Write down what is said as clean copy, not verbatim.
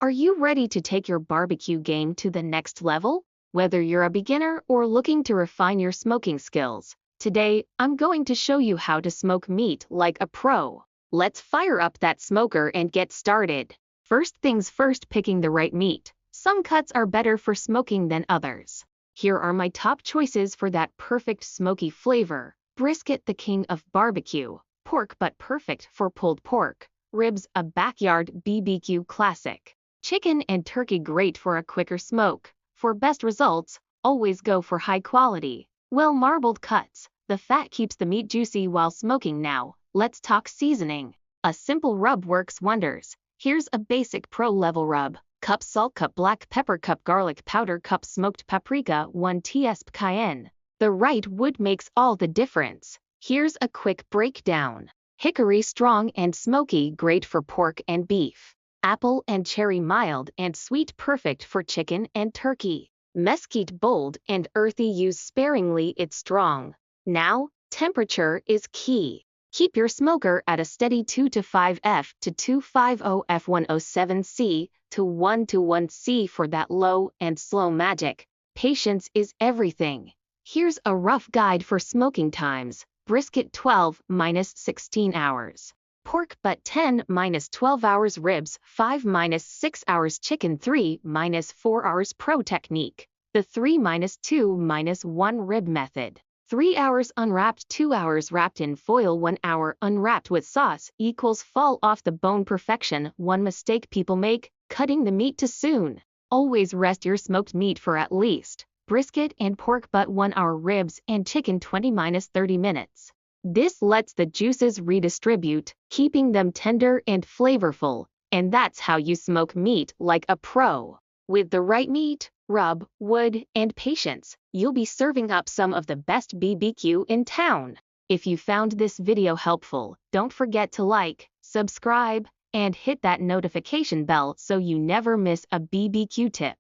Are you ready to take your barbecue game to the next level? Whether you're a beginner or looking to refine your smoking skills, today I'm going to show you how to smoke meat like a pro. Let's fire up that smoker and get started. First things first, picking the right meat. Some cuts are better for smoking than others. Here are my top choices for that perfect smoky flavor. Brisket, the king of barbecue. Pork butt, perfect for pulled pork. Ribs, a backyard BBQ classic. Chicken and turkey, great for a quicker smoke. For best results, always go for high quality, well-marbled cuts. The fat keeps the meat juicy while smoking. Now, let's talk seasoning. A simple rub works wonders. Here's a basic pro-level rub. Cup salt, cup black pepper, cup garlic powder, cup smoked paprika, 1 teaspoon cayenne. The right wood makes all the difference. Here's a quick breakdown. Hickory, strong and smoky, great for pork and beef. Apple and cherry, mild and sweet, perfect for chicken and turkey. Mesquite, bold and earthy, use sparingly, it's strong. Now, temperature is key. Keep your smoker at a steady 2 to 5 F to 250 F, 107 C to 121 C for that low and slow magic. Patience is everything. Here's a rough guide for smoking times. Brisket 12-16 hours. Pork butt 10-12 hours. Ribs 5-6 hours. Chicken 3-4 hours. Pro technique: the 3-2-1 rib method. 3 hours unwrapped, 2 hours wrapped in foil, 1 hour unwrapped with sauce equals fall off the bone perfection. One mistake people make: cutting the meat too soon. Always rest your smoked meat for at least brisket and pork butt 1 hour, ribs and chicken 20-30 minutes. This lets the juices redistribute, keeping them tender and flavorful, and that's how you smoke meat like a pro. With the right meat, rub, wood, and patience, you'll be serving up some of the best BBQ in town. If you found this video helpful, don't forget to like, subscribe, and hit that notification bell so you never miss a BBQ tip.